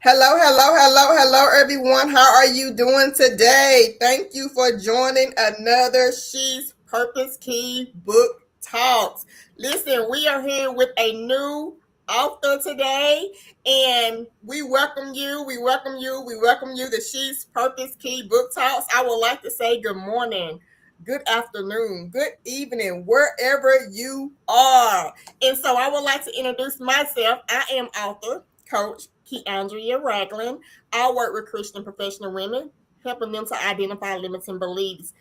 Hello, hello, hello, hello, everyone. How are you doing today? Thank you for joining another She's Purpose Key Book Talks. Listen, we are here with a new author today, and we welcome you. We welcome you. We welcome you to She's Purpose Key Book Talks. I would like to say good morning, good afternoon, good evening, wherever you are. And so I would like to introduce myself. I am author, coach, Keandria Ragland. I work with Christian professional women, helping them to identify limiting beliefs.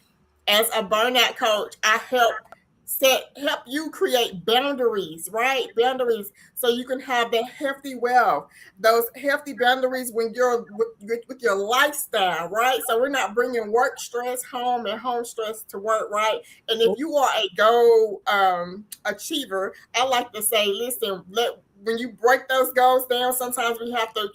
As a burnout coach, I help you create boundaries, right? Boundaries so you can have that healthy wealth, those healthy boundaries when you're with your lifestyle, right? So we're not bringing work stress home and home stress to work, right? And if you are a goal achiever, I like to say, listen, when you break those goals down, sometimes we have to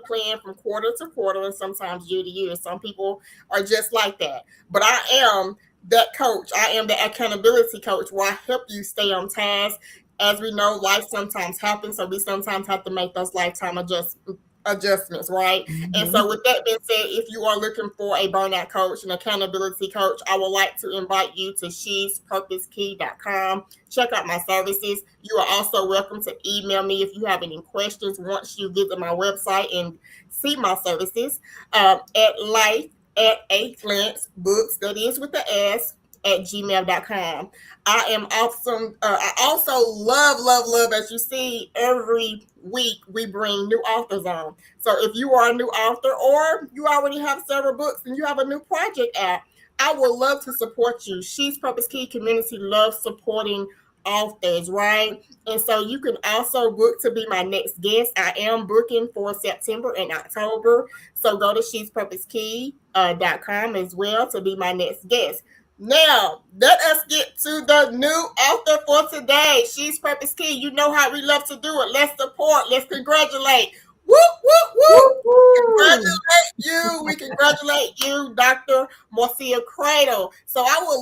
plan from quarter to quarter and sometimes year to year. Some people are just like that. But I am that coach. I am the accountability coach where I help you stay on task. As we know, life sometimes happens, so we sometimes have to make those lifetime adjustments, right? And Mhm. so, with that being said, if you are looking for a burnout coach, an accountability coach, I would like to invite you to shespurposekey.com. Check out my services. You are also welcome to email me if you have any questions once you visit my website and see my services at life at a glance books, that is with the S, at gmail.com. I am awesome. I also love, as you see, every week we bring new authors on. So if you are a new author or you already have several books and you have a new project out, I would love to support you. She's Purpose Key Community loves supporting authors, right? And so you can also book to be my next guest. I am booking for September and October. So go to shespurposekey.com as well to be my next guest. Now, let us get to the new author for today. She's Purpose Key. You know how we love to do it. Let's support. Let's congratulate. Whoop, whoop, whoop. Woo-hoo. Congratulate you. We congratulate you, Dr. Marcia Credle. So I would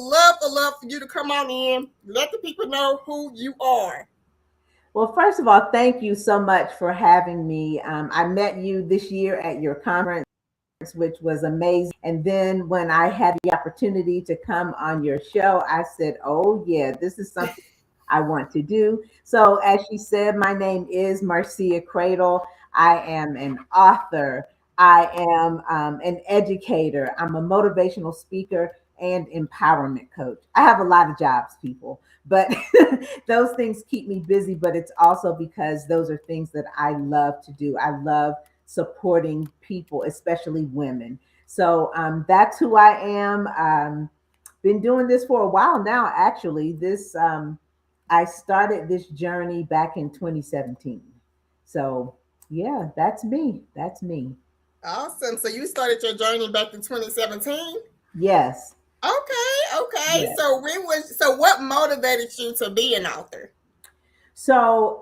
love for you to come on in. Let the people know who you are. Well, first of all, thank you so much for having me. I met you this year at your conference, which was amazing. And then when I had the opportunity to come on your show, I said, oh, yeah, this is something I want to do. So, as she said, my name is Marcia Cradle. I am an author. I am an educator. I'm a motivational speaker and empowerment coach. I have a lot of jobs, people, but those things keep me busy. But it's also because those are things that I love to do. I love supporting people, especially women. So that's who I am. Been doing this for a while now. Actually, this I started this journey back in 2017. So yeah, that's me. That's me. Awesome. So you started your journey back in 2017? Yes. Okay. Yes. So what motivated you to be an author? So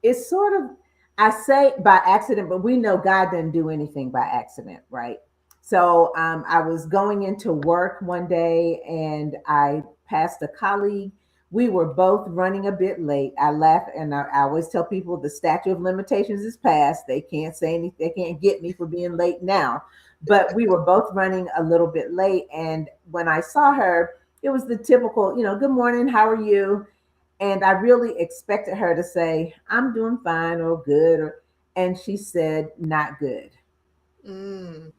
it's sort of, I say by accident, but we know God didn't do anything by accident, right? So I was going into work one day and I passed a colleague. We were both running a bit late. I laugh and I always tell people the statute of limitations is passed. They can't say anything, they can't get me for being late now. But we were both running a little bit late. And when I saw her, it was the typical, good morning, how are you? And I really expected her to say, I'm doing fine or good. And she said, not good. Mm.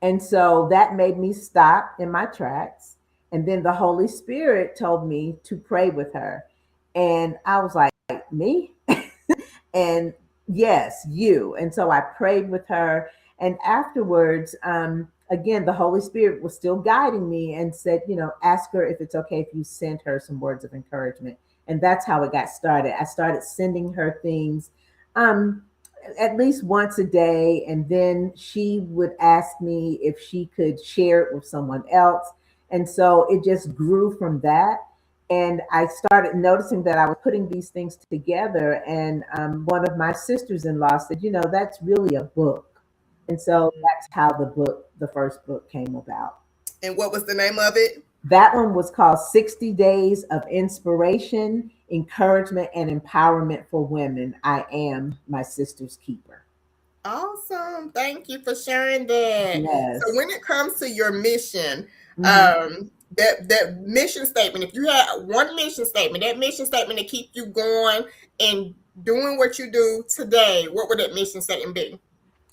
And so that made me stop in my tracks. And then the Holy Spirit told me to pray with her. And I was like, me? And yes, you. And so I prayed with her. And afterwards, again, the Holy Spirit was still guiding me and said, ask her if it's okay if you send her some words of encouragement. And that's how it got started. I started sending her things um, at least once a day. And then she would ask me if she could share it with someone else. And so it just grew from that. And I started noticing that I was putting these things together. And one of my sisters in law said, that's really a book. And so that's how the first book came about. And what was the name of it? That one was called 60 Days of Inspiration, Encouragement, and Empowerment for Women. I am my sister's keeper. Awesome. Thank you for sharing that. So Yes. when it comes to your mission, Hmm. that mission statement, if you had one mission statement, that mission statement to keep you going and doing what you do today, what would that mission statement be?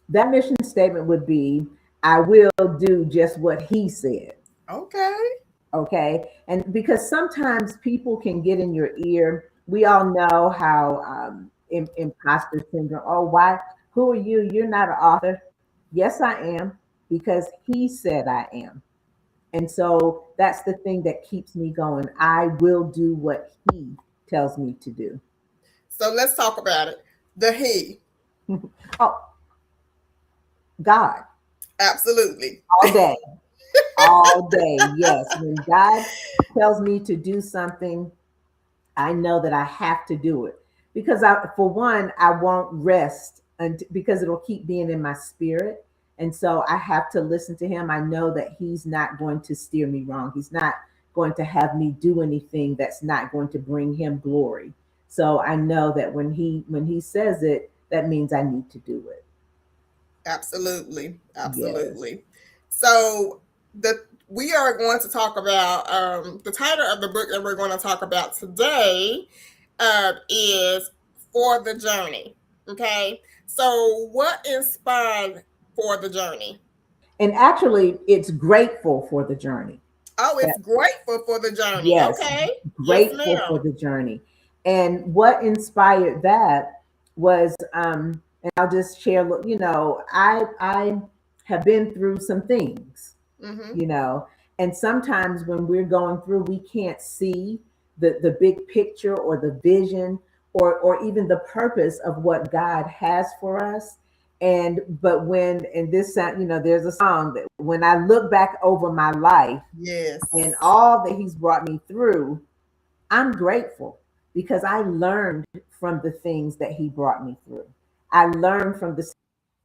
That mission statement would be, I will do just what he said. Okay. Okay. And because sometimes people can get in your ear, we all know how imposter syndrome. Oh, why? Who are you? You're not an author. Yes, I am, because he said I am. And so that's the thing that keeps me going. I will do what he tells me to do. So let's talk about it. The he. Oh, God, Absolutely. all day, all day. Yes. When God tells me to do something, I know that I have to do it because for one, I won't rest because it'll keep being in my spirit. And so I have to listen to him. I know that he's not going to steer me wrong. He's not going to have me do anything that's not going to bring him glory. So I know that when he says it, that means I need to do it. Absolutely. Yes. Absolutely. So the we are going to talk about the title of the book that we're going to talk about today is For the Journey. Okay. So what inspired For the Journey? And actually, it's grateful for the journey. Oh, it's grateful for the journey. Yes, Okay. Yes, grateful for ma'am. the journey. And what inspired that was, and I'll just share, I have been through some things, Mm-hmm. you know, and sometimes when we're going through, we can't see the big picture or the vision or even the purpose of what God has for us. And but when and this there's a song that when I look back over my life and Yes. all that he's brought me through, I'm grateful because I learned from the things that he brought me through. I learned from the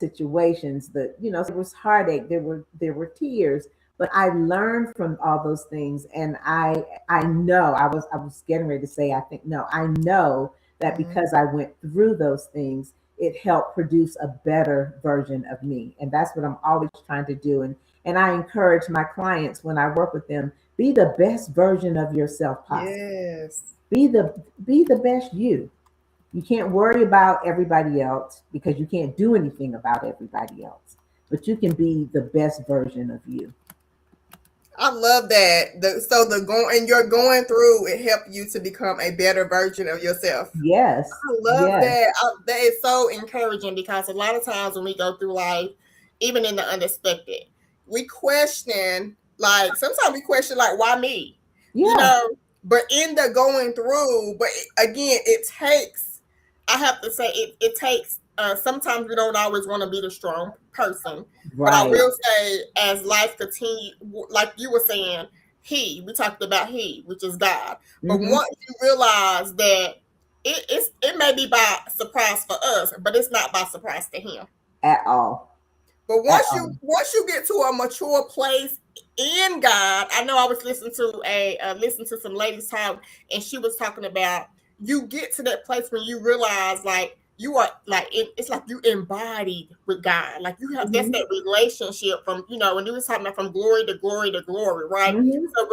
situations that, there was heartache, there were tears, but I learned from all those things. And I know I was getting ready to say, I think, no, I know that Mm-hmm. because I went through those things, it helped produce a better version of me. And that's what I'm always trying to do. And I encourage my clients when I work with them, be the best version of yourself possible. Yes. Be the best you. You can't worry about everybody else because you can't do anything about everybody else. But you can be the best version of you. I love that. So the going and you're going through it helped you to become a better version of yourself. Yes. I love Yes. that. That is so encouraging because a lot of times when we go through life, even in the unexpected, we question, like, sometimes we question, like, why me? You Yeah. know, but in the going through, but again, it takes, I have to say, it takes, sometimes we don't always want to be the strong person. But I Right. will say, as life continues, like you were saying, we talked about He, which is God. But Hmm. once you realize that it may be by surprise for us, but it's not by surprise to him. At all. But At once all. you get to a mature place in God, I know I was listening to listen to some ladies talk, and she was talking about you get to that place when you realize like you are like it's like you embodied with God, like you have that's Hmm. that relationship from when you was talking about from glory to glory to glory, right? Hmm. So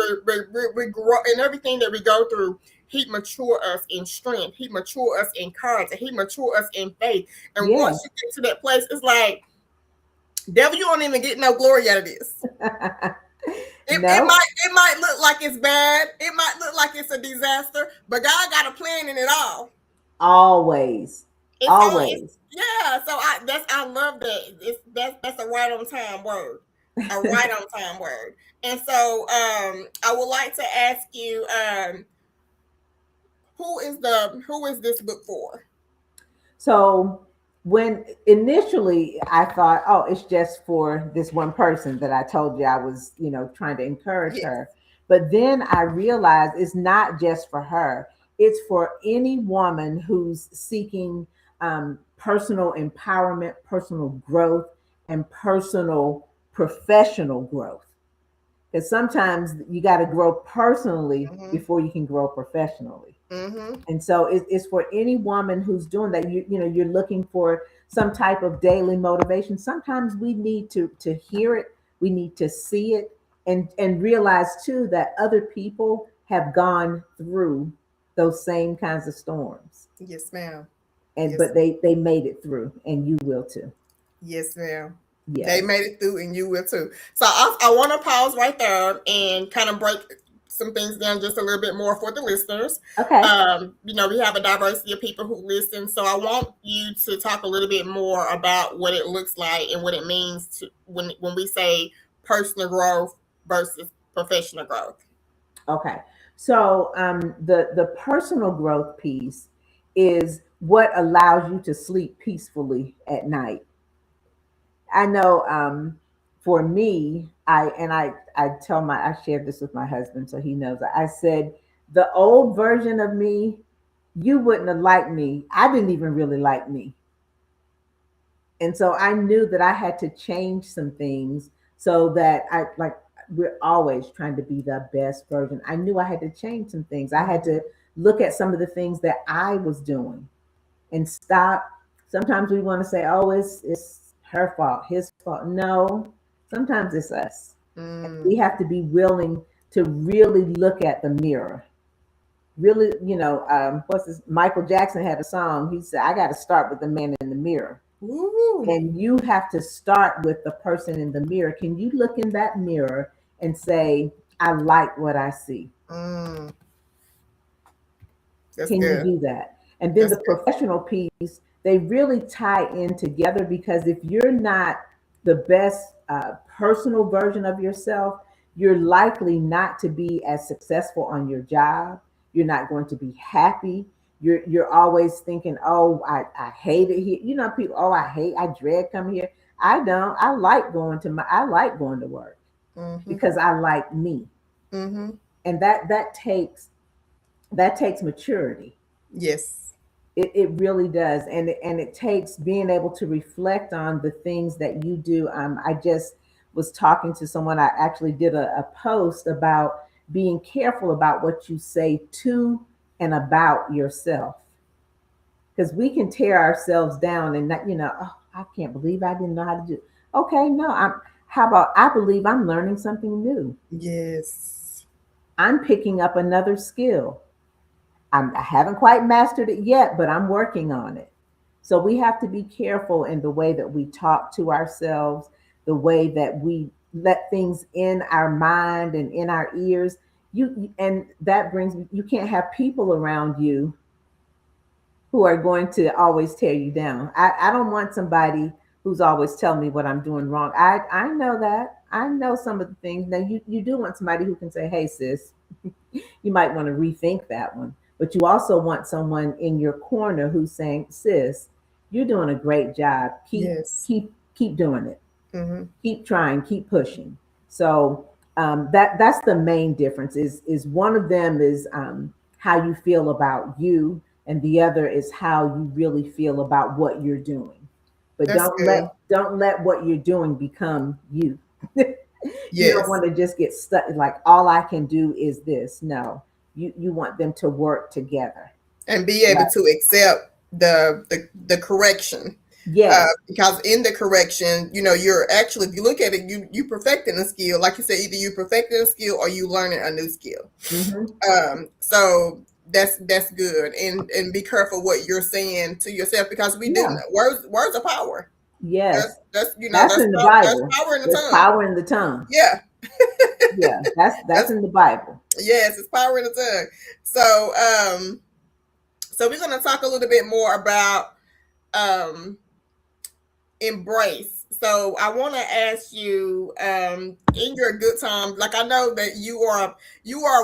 we grow in everything that we go through. He mature us in strength. He mature us in courage. And he mature us in faith. And Yeah. once you get to that place, it's like devil, you don't even get no glory out of this. No. It might look like it's bad. It might look like it's a disaster, but God got a plan in it all. Always. It's Always. yeah. So I love that. That's a right on time word, a right on time word. And so I would like to ask you who is this book for? So when initially I thought, oh, it's just for this one person that I told you I was, trying to encourage Yes. her. But then I realized it's not just for her. It's for any woman who's seeking personal empowerment, personal growth, and personal professional growth. Because sometimes you got to grow personally Mm-hmm. before you can grow professionally. Mm-hmm. And so it's for any woman who's doing that. You're looking for some type of daily motivation, sometimes we need to hear it, we need to see it, and realize too that other people have gone through those same kinds of storms, Yes, ma'am. and Yes, but they made it through, and you will too. yes, ma'am. They Yes. made it through, and you will too. So I want to pause right there and kind of break some things down just a little bit more for the listeners. Okay. We have a diversity of people who listen, so I want you to talk a little bit more about what it looks like and what it means to when we say personal growth versus professional growth. Okay. So the personal growth piece is what allows you to sleep peacefully at night. I know for me, I tell my I shared this with my husband, so he knows. I said the old version of me, you wouldn't have liked me. I didn't even really like me. And so I knew that I had to change some things so that I like we're always trying to be the best version. I knew I had to change some things. I had to look at some of the things that I was doing and stop. Sometimes we want to say, "Oh, it's her fault, his fault." No, sometimes it's us. And we Mm. have to be willing to really look at the mirror. Really, what's this? Michael Jackson had a song. He said, "I got to start with the man in the mirror." Woo. And you have to start with the person in the mirror. Can you look in that mirror and say, "I like what I see"? Mm. That's Can you good. do that? And then That's the good. professional piece, they really tie in together, because if you're not the best personal version of yourself, you're likely not to be as successful on your job. You're not going to be happy. You're always thinking, "Oh, I hate it here." You know, people, "Oh, I dread coming here." I don't. I like going to work Mm-hmm. because I like me. Mm-hmm. And that takes maturity. Yes. It really does, and it takes being able to reflect on the things that you do. I just was talking to someone. I actually did a post about being careful about what you say to and about yourself, because we can tear ourselves down and not, "Oh, I can't believe I didn't know how to do." Okay, no, I'm. How about I believe I'm learning something new. Yes. I'm picking up another skill. I haven't quite mastered it yet, but I'm working on it. So we have to be careful in the way that we talk to ourselves, the way that we let things in our mind and in our ears. And that brings, you can't have people around you who are going to always tear you down. I don't want somebody who's always telling me what I'm doing wrong. I know that. I know some of the things. Now you do want somebody who can say, "Hey sis, you might want to rethink that one." But you also want someone in your corner who's saying, "Sis, you're doing a great job. Keep Yes. keep keep doing it. Mm-hmm. Keep trying. Keep pushing." So that's the main difference. Is one of them is how you feel about you, and the other is how you really feel about what you're doing. But That's good. don't let what you're doing become you. You don't Yes. want to just get stuck like, "All I can do is this." No, you want them to work together. And be able Right. to accept the correction. Yes. Because in the correction, you're actually, if you look at it, you perfecting a skill. Like you said, either you perfecting a skill or you learning a new skill. Hmm. So that's good, and be careful what you're saying to yourself, because we do know Yeah. words are power. Yes. That's That's that's in the there's Bible. power in the There's tongue. power in the tongue. Yeah, Yeah. That's that's in the Bible. yes, it's power in the tongue. So we're gonna talk a little bit more about um embrace. So I want to ask you, in your good times, like I know that you are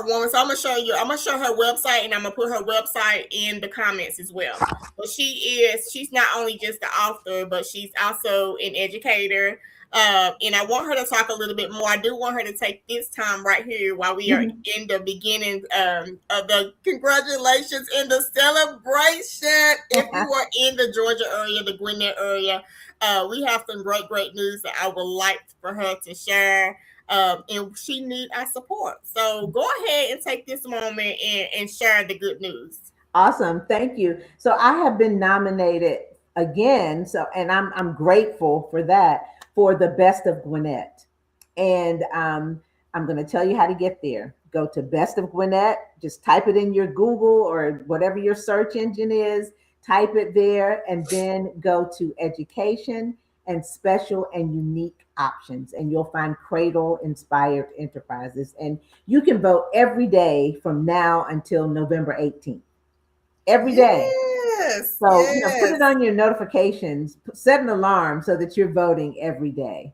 a woman, so I'm gonna show her website, and I'm gonna put her website in the comments as well. But she's not only just the author, but she's also an educator. And I want her to talk a little bit more. I do want her to take this time right here while we are Mhm. in the beginning of the congratulations and the celebration. If you are in the Georgia area, the Gwinnett area, we have some great news that I would like for her to share. And she need our support. So go ahead and take this moment and share the good news. Awesome. Thank you. So I have been nominated again, so and I'm grateful for that, for the best of Gwinnett. And I'm going to tell you how to get there. Go to Best of Gwinnett, just type it in your Google or whatever your search engine is, type it there, and then go to education and special and unique options. And you'll find Cradle Inspired Enterprises. And you can vote every day from now until November 18th. Every day. Yes, So, put it yes, on your notifications, set an alarm so that you're voting every day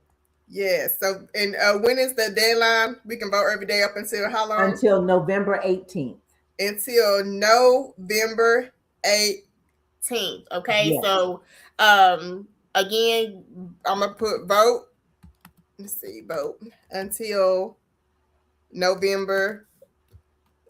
yes. So, and when is the deadline? We can vote every day up until how long? until November 18th. Until November 18th. Okay, Yes. so again, I'm gonna put vote. Let's see, vote until November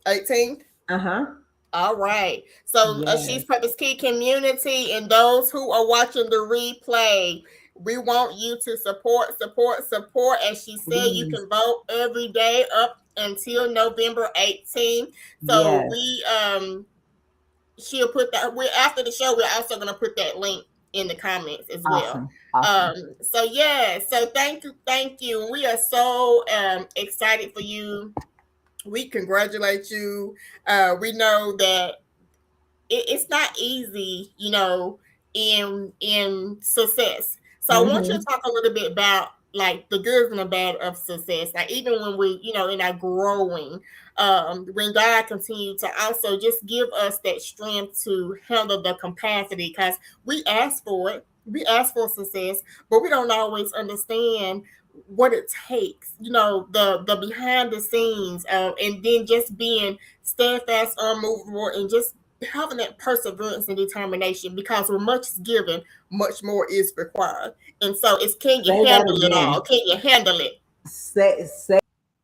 18th. Uh-huh. All right. So, She's Yes. Purpose Key community and those who are watching the replay, we want you to support, support, support. As she said, you Please. can vote every day up until November 18th. So Yes. she'll put that. We after the show, we're also gonna put that link in the comments as well. Awesome. Awesome. So yeah. So thank you. We are so excited for you. We congratulate you. We know that it's not easy, in success. So I want you to Mm-hmm. talk a little bit about like the good and the bad of success. Like even when we, in our growing, when God continued to also just give us that strength to handle the capacity, because we ask for it, we ask for success, but we don't always understand what it takes, the behind the scenes, and then just being steadfast, unmovable, and just having that perseverance and determination, because when much is given, much more is required. And so it's, can you Say that handle it all? again. Can you handle it? Say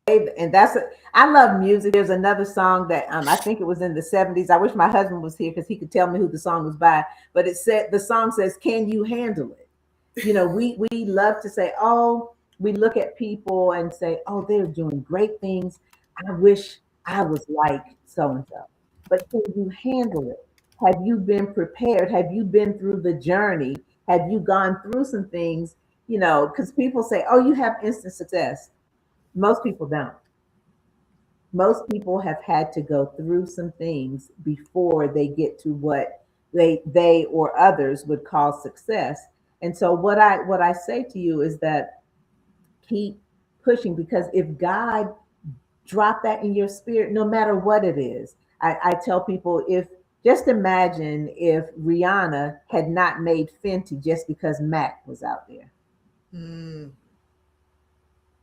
and that's it. I love music. There's another song that I think it was in the 70s. I wish my husband was here because he could tell me who the song was by. But the song says, "Can you handle it?" We love to say, "Oh," we look at people and say, "Oh, they're doing great things. I wish I was like so and so." But can you handle it? Have you been prepared? Have you been through the journey? Have you gone through some things? Because people say, "Oh, you have instant success." Most people don't. Most people have had to go through some things before they get to what they or others would call success. And so what I say to you is that keep pushing, because if God dropped that in your spirit, no matter what it is, I tell people, if just imagine if Rihanna had not made Fenty just because Mac was out there. Mm,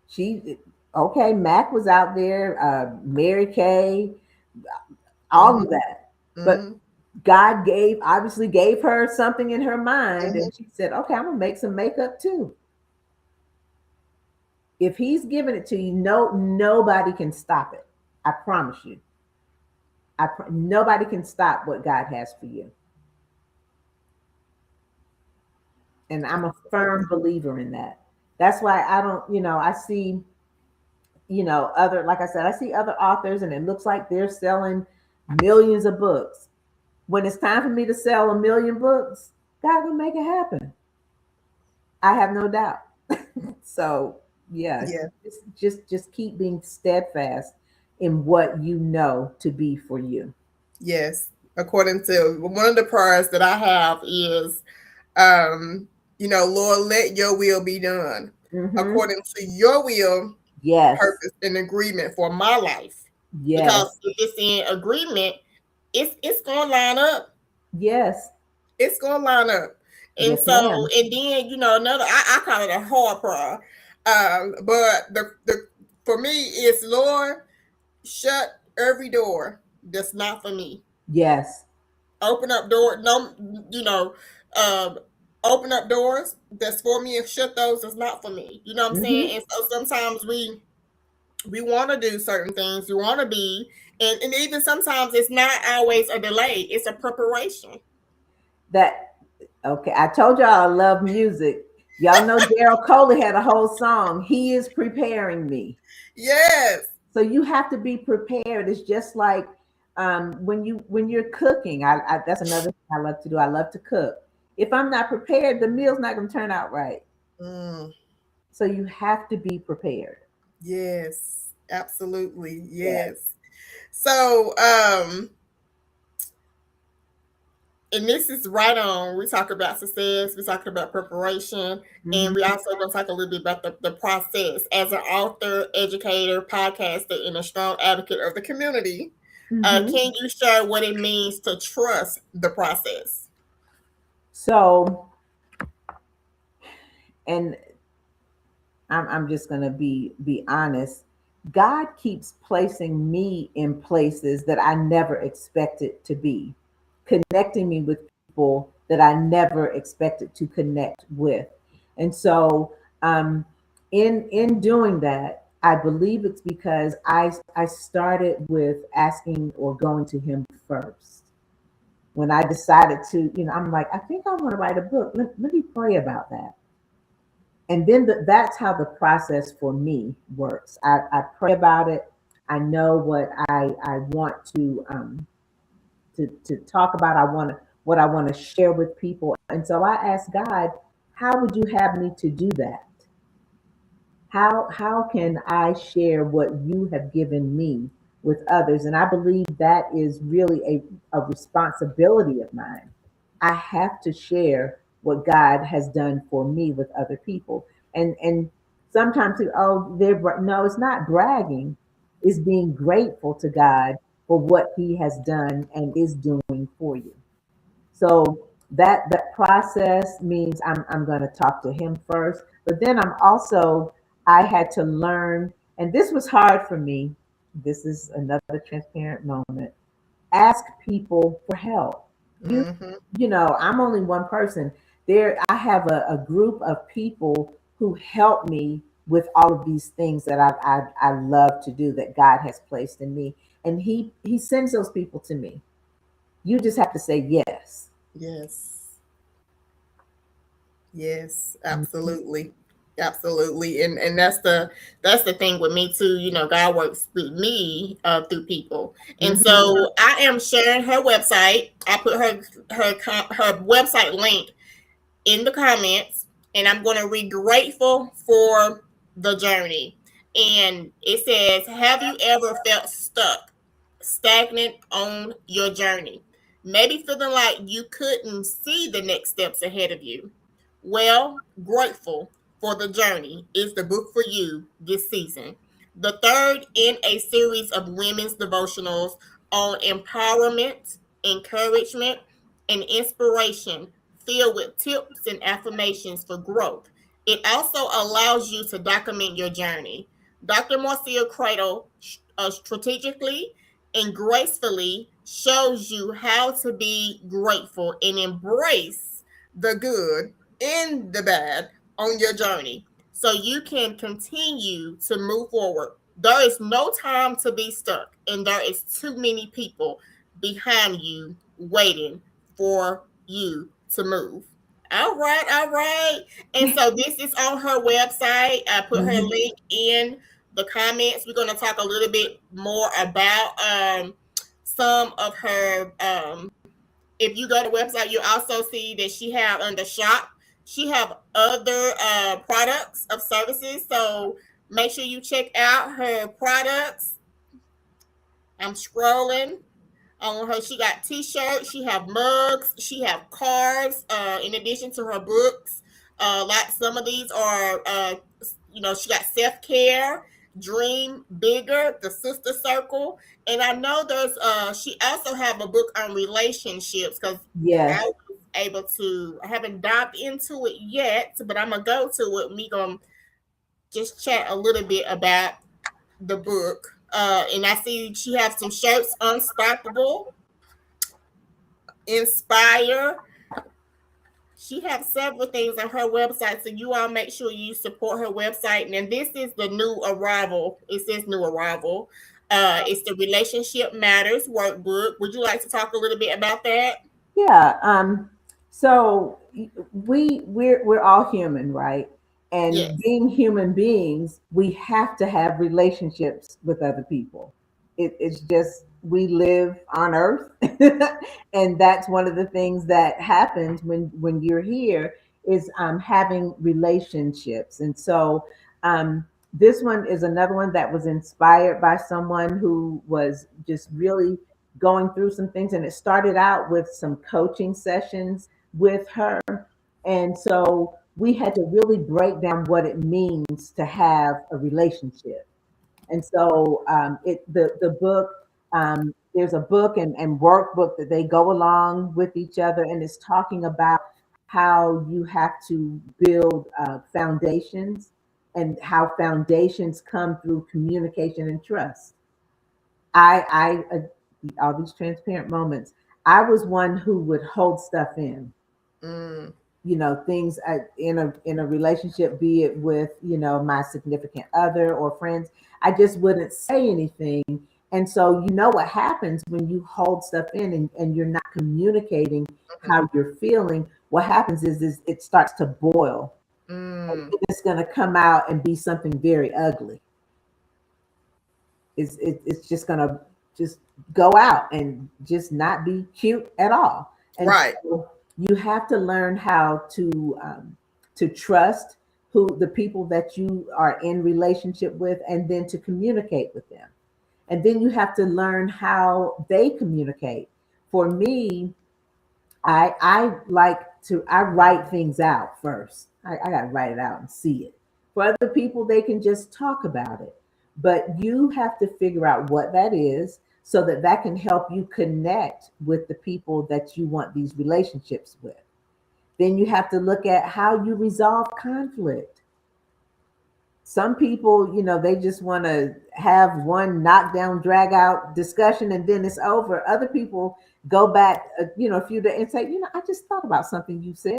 She Okay, Mac was out there, Mary Kay, all of mm-hmm, that. But mm-hmm, God obviously gave her something in her mind, mm-hmm. and she said, "Okay, I'm gonna make some makeup too." If He's giving it to you, nobody can stop it. I promise you. Nobody can stop what God has for you, and I'm a firm Absolutely. believer in that. That's why I don't. I see, other, like I said, I see other authors, and it looks like they're selling millions of books. When it's time for me to sell a million books, God will make it happen. I have no doubt. So yeah, Yeah. just keep being steadfast in what you know to be for you. Yes. According to one of the prayers that I have is, um, Lord, let your will be done Hmm. according to your will, Yes, purpose, and agreement for my life. Because yes, if it's in agreement, it's gonna line up. yes, It's gonna line up. And yes, so, ma'am. and then another, I call it a hard prayer. But the for me it's, Lord, shut every door that's not for me. Yes. Open up door, no, um, open up doors that's for me and shut those that's not for me. You know what I'm saying? Hmm. And so sometimes we want to do certain things. We want to be, and even sometimes it's not always a delay. It's a preparation. That Okay. I told y'all I love music. Y'all know Daryl Coley had a whole song. He is preparing me. Yes. So you have to be prepared. It's just like when you're cooking. That's another thing I love to do. I love to cook. If I'm not prepared, the meal's not going to turn out right. Mm, So you have to be prepared. yes, absolutely. Yeah. Yes. So, and this is right on. We talk about success, we talk about preparation, and Hmm. we also going to talk a little bit about the process. As an author, educator, podcaster, and a strong advocate of the community, Hmm. can you share what it means to trust the process? So, and I'm just going to be honest. God keeps placing me in places that I never expected to be, connecting me with people that I never expected to connect with. And so, in doing that, I believe it's because I started with asking or going to Him first. When I decided to, I'm like, I think I want to write a book. Let me pray about that. And then that's how the process for me works. I pray about it. I know what I want to talk about. I want to what I want to share with people. And so I ask God, how would you have me to do that? How can I share what you have given me with others? And I believe that is really a responsibility of mine. I have to share what God has done for me with other people. And sometimes no, it's not bragging, it's being grateful to God for what He has done and is doing for you. So that process means I'm going to talk to Him first, but then I had to learn, and this was hard for me. This is another transparent moment. Ask people for help. You Mm-hmm. I'm only one person. I have a group of people who help me with all of these things that I love to do that God has placed in me, and He sends those people to me. You just have to say yes. Yes. Yes, absolutely. Absolutely. And that's the thing with me too. God works with me through people. And Mhm. so I am sharing her website. I put her website link in the comments, and I'm going to read grateful for the journey. And it says, have you ever felt stuck, stagnant on your journey? Maybe feeling like you couldn't see the next steps ahead of you. Well, Grateful for the Journey is the book for you this season. The third in a series of women's devotionals on empowerment, encouragement, and inspiration, filled with tips and affirmations for growth. It also allows you to document your journey. Dr. Marcia Credle strategically and gracefully shows you how to be grateful and embrace the good and the bad on your journey so you can continue to move forward. There is no time to be stuck, and there is too many people behind you waiting for you to move. All right, all right. And so this is on her website. I put her Mhm. link in the comments. We're going to talk a little bit more about some of her. If you go to the website, you also see that she have under shop. She have other products of services. So make sure you check out her products. I'm scrolling on her. She got t-shirts, she have mugs, she have cards in addition to her books. Like some of these are she got self-care, dream bigger, the sister circle, and I know there's she also have a book on relationships because I Yes. was able to, I haven't dived into it yet, but I'm gonna go to it. Me gonna just chat a little bit about the book. And I see she has some shirts, Unstoppable, Inspire. She has several things on her website, so you all make sure you support her website. And this is the new arrival. It says new arrival. It's the Relationship Matters workbook. Would you like to talk a little bit about that? Yeah. So we're all human, right? And Yes. being human beings, we have to have relationships with other people. It's just we live on earth. And that's one of the things that happens when you're here is having relationships. And so this one is another one that was inspired by someone who was just really going through some things, and it started out with some coaching sessions with her. And so we had to really break down what it means to have a relationship. And so the book, there's a book and workbook that they go along with each other, and it's talking about how you have to build foundations, and how foundations come through communication and trust. All these transparent moments. I was one who would hold stuff in, Mm, things in a relationship, be it with my significant other or friends. I just wouldn't say anything. And so what happens when you hold stuff in, and you're not communicating mhm, how you're feeling. What happens is it starts to boil, and mm. it's going to come out and be something very ugly. It's just going to just go out and just not be cute at all. And Right. so you have to learn how to trust who the people that you are in relationship with, and then to communicate with them. And then you have to learn how they communicate. For me, I write things out first. I gotta write it out and see it. For other people, they can just talk about it. But you have to figure out what that is, so that that can help you connect with the people that you want these relationships with. Then you have to look at how you resolve conflict. Some people, they just want to have one knockdown, drag out discussion, and then it's over. Other people go back, a few days and say, I just thought about something you said,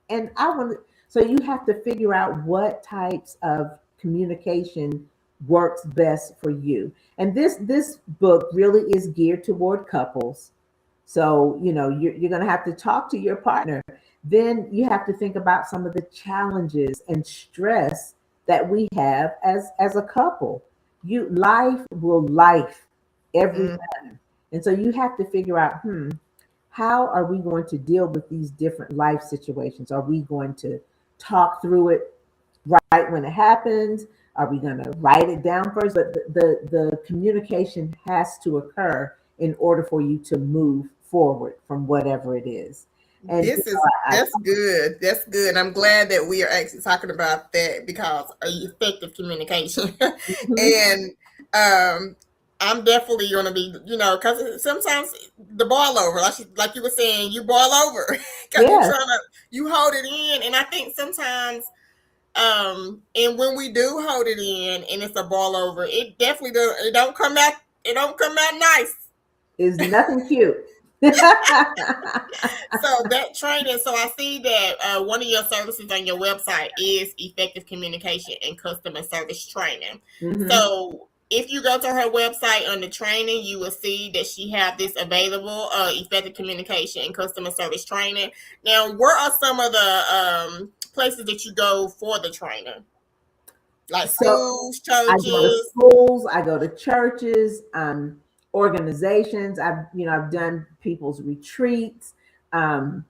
and I want to. So you have to figure out what types of communication works best for you. And this book really is geared toward couples. So, you're going to have to talk to your partner. Then you have to think about some of the challenges and stress that we have as a couple. Life will life every Mm. time. And so you have to figure out, how are we going to deal with these different life situations? Are we going to talk through it right when it happens? Are we going to write it down first? But the communication has to occur in order for you to move forward from whatever it is. And That's good. That's good. I'm glad that we are actually talking about that, because effective communication. mhm, And I'm definitely gonna be, because sometimes the boil over, like you were saying, you boil over because you're yes, trying to you hold it in, and I think sometimes and when we do hold it in and it's a boil over, it definitely does. It don't come out nice. is nothing cute. So that training, so I see that one of your services on your website is effective communication and customer service training. hmm So if you go to her website under training, you will see that she have this available, effective communication and customer service training. Now, where are some of the places that you go for the training? Like So schools, I go to churches? schools, I go to churches, organizations. I've done people's retreats. Um,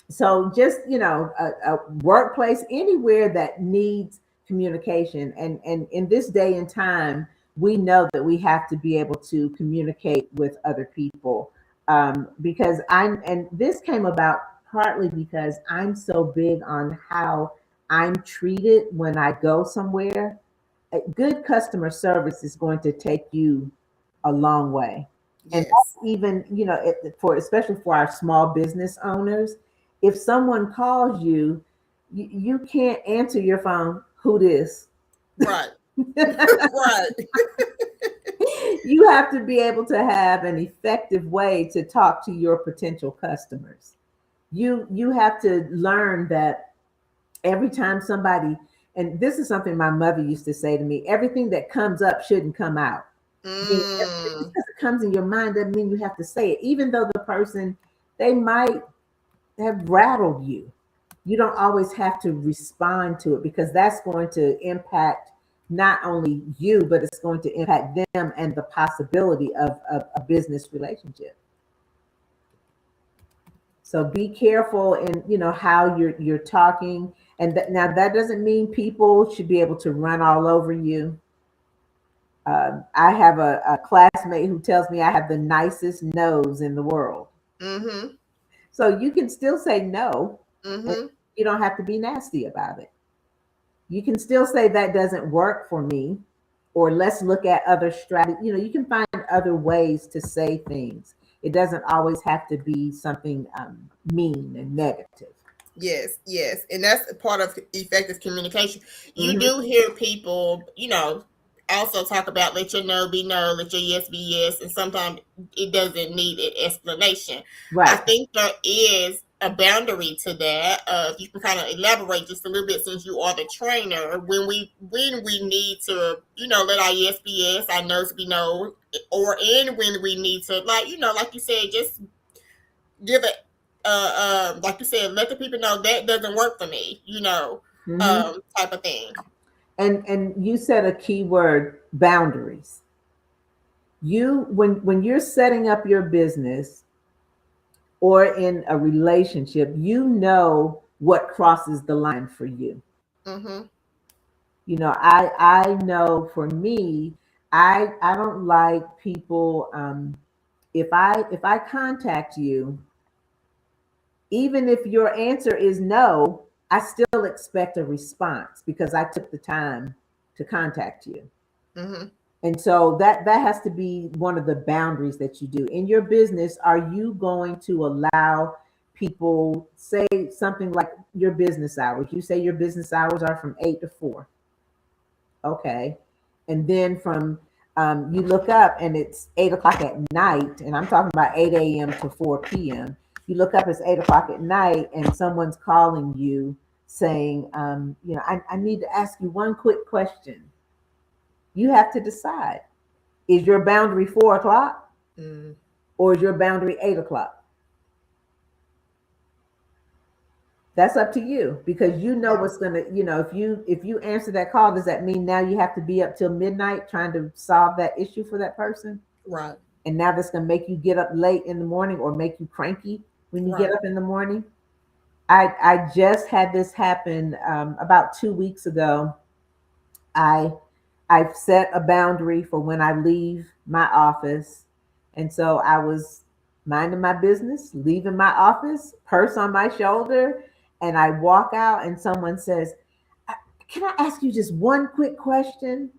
so just a workplace, anywhere that needs communication. And in this day and time, we know that we have to be able to communicate with other people, because and this came about partly because I'm so big on how I'm treated when I go somewhere. A good customer service is going to take you a long way. And Yes. that's even, for especially for our small business owners, if someone calls you, you can't answer your phone, who this? Right. Right. You have to be able to have an effective way to talk to your potential customers. You have to learn that every time somebody, and this is something my mother used to say to me, everything that comes up shouldn't come out. I mean, just Mm, because it comes in your mind doesn't mean you have to say it, even though the person, they might have rattled you. You don't always have to respond to it, because that's going to impact not only you, but it's going to impact them and the possibility of a business relationship. So be careful in, how you're talking. And now that doesn't mean people should be able to run all over you. I have a classmate who tells me I have the nicest nose in the world. Mm-hmm. So you can still say no, and Mm-hmm. you don't have to be nasty about it. You can still say that doesn't work for me, or let's look at other strategies. You can find other ways to say things. It doesn't always have to be something mean and negative. Yes, yes. And that's a part of effective communication. You Hmm. do hear people, also talk about let your no be no, let your yes be yes, and sometimes it doesn't need an explanation. I Right. think there is a boundary to that. If you can kind of elaborate just a little bit, since you are the trainer, when we need to, let our yes be yes, our no's be no, or and when we need to, like you said, just give it, like you said, let the people know that doesn't work for me, Hmm. type of thing. And you said a key word: boundaries. When you're setting up your business or in a relationship, you know what crosses the line for you. Mm-hmm. I know for me, I don't like people. If I contact you, even if your answer is no, I still expect a response because I took the time to contact you. Mm-hmm. And so that has to be one of the boundaries that you do in your business. Are you going to allow people, say something like your business hours? You say your business hours are from 8 to 4. Okay. And then from you look up and it's 8 o'clock at night, and I'm talking about 8 a.m. to 4 p.m. You look up, it's 8 o'clock at night, and someone's calling you saying, I need to ask you one quick question. You have to decide: is your boundary 4 o'clock, Mm. or is your boundary 8 o'clock? That's up to you, because you know Yeah. what's gonna, if you answer that call, does that mean now you have to be up till midnight trying to solve that issue for that person? Right. And now that's gonna make you get up late in the morning or make you cranky when you get Right. up in the morning. I just had this happen about 2 weeks ago. I I've set a boundary for when I leave my office. And so I was minding my business, leaving my office, purse on my shoulder, and I walk out and someone says, "Can I ask you just one quick question?"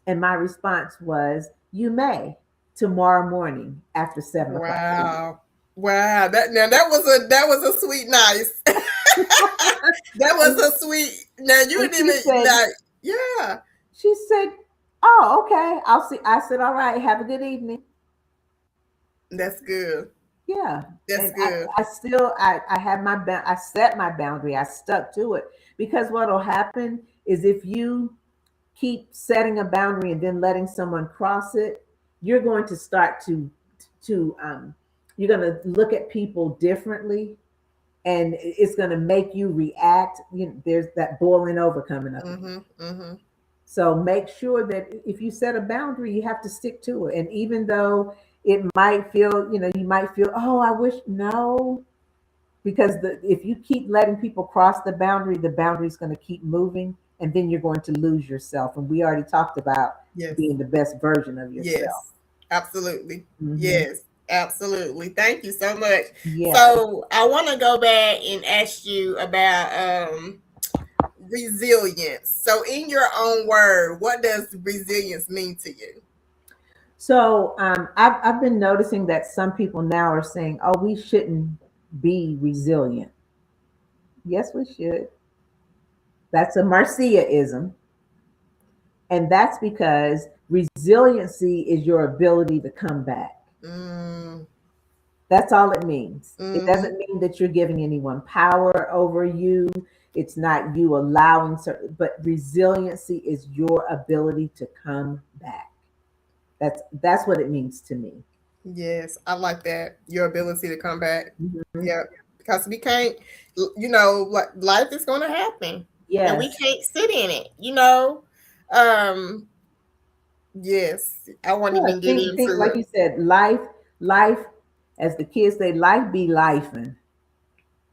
And my response was, "You may, tomorrow morning after 7 o'clock p.m." Wow. Wow. That was a sweet nice. That was And, a sweet. Now you and didn't even like. Yeah. she said, "Oh, okay. I'll see." I said, "All right, have a good evening." That's good. Yeah. That's And I, good. I still I have I set my boundary. I stuck to it, because what'll happen is if you keep setting a boundary and then letting someone cross it, you're going to start to you're going to look at people differently, and it's going to make you react. There's that boiling over coming up again. Mm-hmm. Mm-hmm. So make sure that if you set a boundary, you have to stick to it. And even though it might feel, you might feel, oh, I wish, no, because if you keep letting people cross the boundary is going to keep moving, and then you're going to lose yourself. And we already talked about Yes. being the best version of yourself. Yes, absolutely. Hmm. Yes, absolutely. Thank you so much. Yeah. So I want to go back and ask you about resilience. So, in your own word, what does resilience mean to you? So I've been noticing that some people now are saying, oh, we shouldn't be resilient. Yes, we should. That's a Marciaism. And that's because resiliency is your ability to come back. Mm, That's all it means. It mm-hmm. doesn't mean that you're giving anyone power over you. It's not you allowing certain, but resiliency is your ability to come back. That's what it means to me. Yes, I like that. Your ability to come back. Mhm. Yeah, because we can't, like life is going to happen, and we Yes. can't sit in it. Um, yes, I won't Yeah, even get think into like it. you said, life, as the kids say, life be lifing.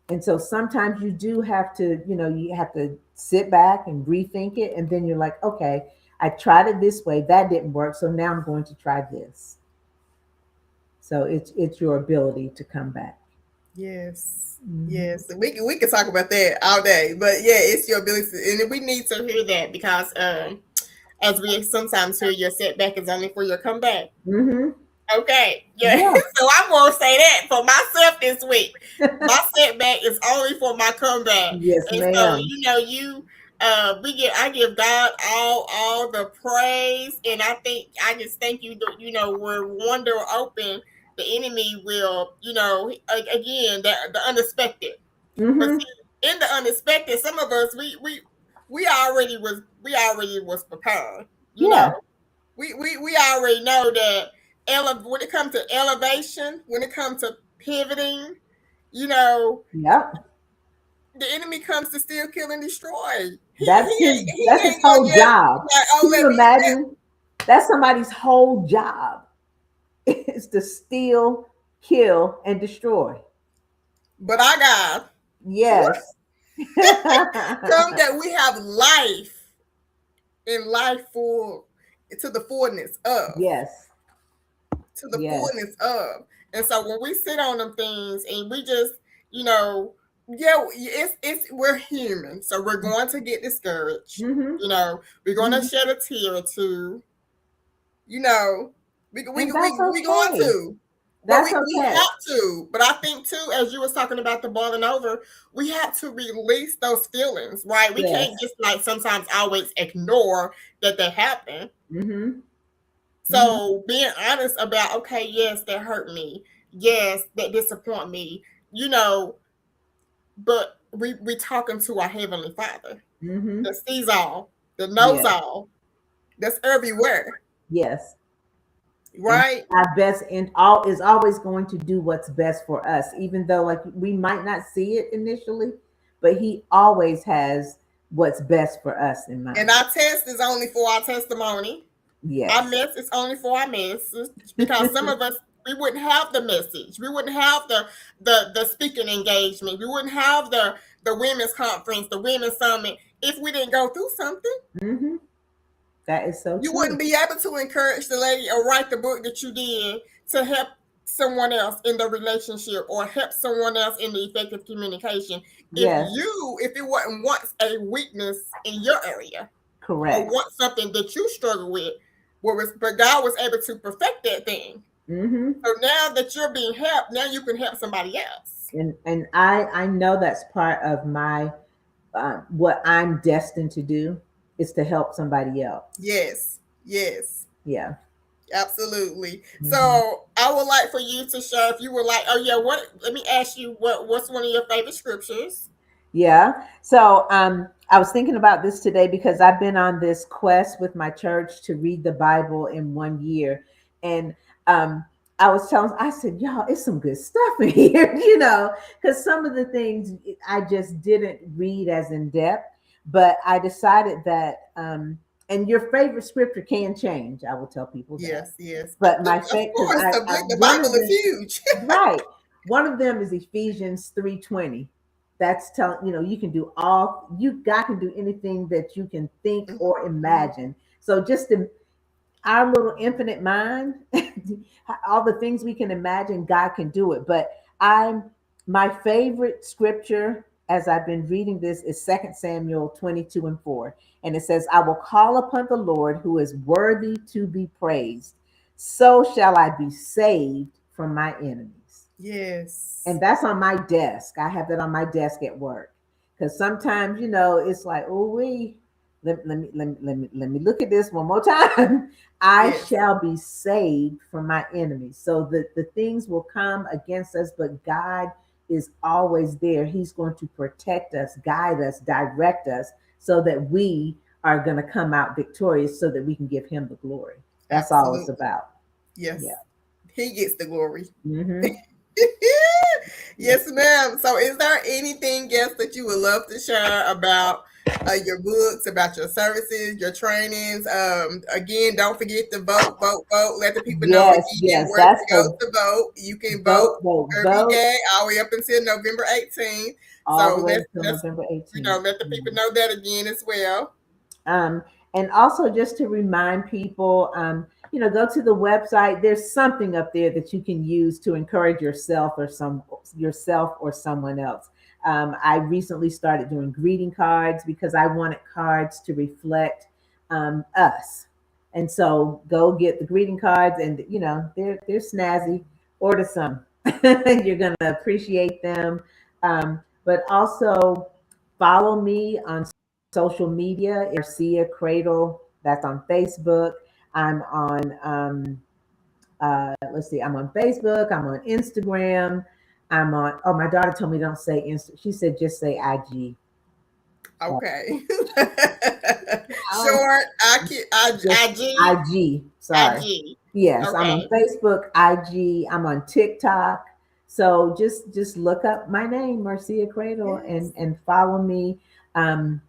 And so sometimes you do have to, you have to sit back and rethink it. And then you're like, okay, I tried it this way. That didn't work. So now I'm going to try this. So it's your ability to come back. Yes, Hmm. yes, we can talk about that all day, but yeah, it's your ability, and we need to hear that because as we sometimes hear, your setback is only for your comeback. Hmm. Okay, yeah. Yeah. So I'm gonna say that for myself this week. My setback is only for my comeback, Yes, and so ma'am. I give God all the praise, and I just think where one door open, the enemy will again the unexpected. But Hmm. see, in the unexpected, some of us we already was prepared. You know, Yeah. we already know that when it comes to elevation, when it comes to pivoting, you know, Yep. the enemy comes to steal, kill, and destroy. That's his He ain't gonna whole just job. like, oh, Can let you me. imagine? That's somebody's whole job is to steal, kill, and destroy. But I got Yes. come that we have life and life full to the fullness of. Yes. To the Yes. fullness of. And so when we sit on them things and we just, you know, yeah, it's we're human, so we're going to get discouraged. Hmm. We're going to Hmm. shed a tear or two. You know, And that's we going okay. to, but That's we okay. have to. But I think too, as you was talking about the boiling over, we have to release those feelings, right? We can't Yes. just like sometimes always ignore that they happen. Hmm. Hmm. So being honest about, okay, yes, that hurt me. Yes, that disappoint me. You know, but we talking to our heavenly Father Hmm. that sees all, that knows Yes. all, that's everywhere, Yes. And right? our best and all is always going to do what's best for us, even though like we might not see it initially, but he always has what's best for us in And mind. our test is only for our testimony. Our Yes. mess is only for our message because some of us we wouldn't have the message. We wouldn't have the speaking engagement. We wouldn't have the women's conference, the women's summit if we didn't go through something. Hmm. That is so You true. wouldn't be able to encourage the lady or write the book that you did to help someone else in the relationship or help someone else in the effective communication Yes. if it wasn't once a weakness in your area or Correct. once something that you struggle with, but God was able to perfect that thing. Hmm. So now that you're being helped, now you can help somebody else. And I know that's part of my what I'm destined to do is to help somebody else. Yes, yes, Yeah. absolutely. Hmm. So I would like for you to share if you were like, oh yeah, what? Let me ask you, what's one of your favorite scriptures? Yeah. So I was thinking about this today because I've been on this quest with my church to read the Bible in 1 year. And um I said, y'all, it's some good stuff in here, because some of the things I just didn't read as in depth. But I decided that and your favorite scripture can change. I will tell people that. Yes, yes. But my Of favorite, because course, I the one Bible of is them. huge. Right. One of them is Ephesians 3:20. That's telling, you can do God can do anything that you can think or Mhm. imagine. So just in our little infinite mind, all the things we can imagine, God can do it. But my favorite scripture as I've been reading this is 2 Samuel 22:4. And it says, I will call upon the Lord who is worthy to be praised. So shall I be saved from my enemies. Yes, And that's on my desk. I have that on my desk at work. Because sometimes, it's like, oh, let me look at this one more time. I yes, shall be saved from my enemies. So the things will come against us, but God is always there. He's going to protect us, guide us, direct us so that we are going to come out victorious so that we can give him the glory. That's all it's absolutely. about. Yeah. Yes, He gets the glory. Hmm. Yeah. Yes, ma'am. So, is there anything else that you would love to share about your books, about your services, your trainings. Again, don't forget to vote, vote, vote. Let the people know Yes, again yes, where that's to go the to vote. You can vote vote, vote, every vote day, all the way up until November 18th. all the So way until let's November 18th. let the people know that again as well. Um, and also just to remind people, go to the website. There's something up there that you can use to encourage yourself or someone else. I recently started doing greeting cards because I wanted cards to reflect us. And so go get the greeting cards, and they're snazzy. Order some. You're gonna appreciate them. But also follow me on social media. Marcia Cradle. That's on Facebook. I'm on let's see, I'm on Facebook, I'm on Instagram, I'm on my daughter told me don't say Insta. She said just say IG. So Okay. I Short, just IG, IG. Sorry. IG. Yes, I'm on Okay. Facebook, IG, I'm on TikTok. So just look up my name, Marcia Cradle, Yes. and follow me. Um,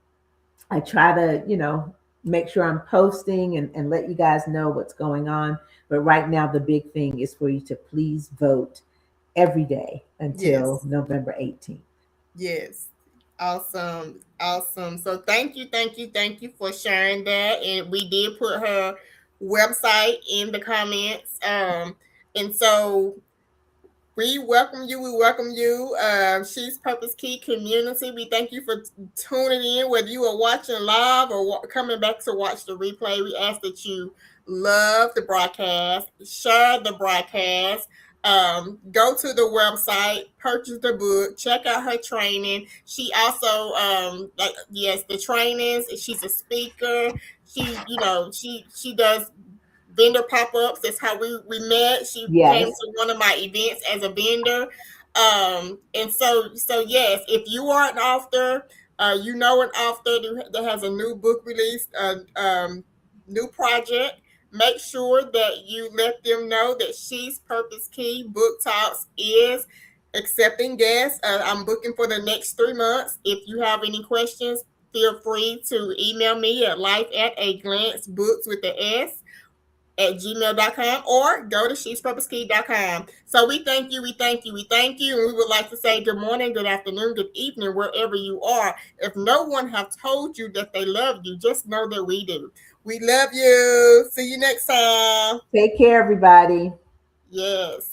I try to, make sure I'm posting and let you guys know what's going on. But right now, the big thing is for you to please vote every day until Yes. November 18th. Yes. Awesome. Awesome. So thank you, thank you, thank you for sharing that. And we did put her website in the comments. And so we welcome you. We welcome you. She's Purpose Key community. We thank you for tuning in, whether you are watching live or coming back to watch the replay. We ask that you love the broadcast, share the broadcast, go to the website, purchase the book, check out her training. She also, yes, the trainings. She's a speaker. She does vendor pop-ups. That's how we met. She came Yes, to one of my events as a vendor. And so yes, if you are an author, you know an author that has a new book release, new project, make sure that you let them know that She's Purpose Key Book Talks is accepting guests. I'm booking for the next 3 months. If you have any questions, feel free to email me at life at a glance books with the S at gmail.com or go to shepurposekey.com. So we thank you, we thank you, we thank you. And we would like to say good morning, good afternoon, good evening, wherever you are. If no one have told you that they love you, just know that we do. We love you. See you next time. take care, everybody. Yes.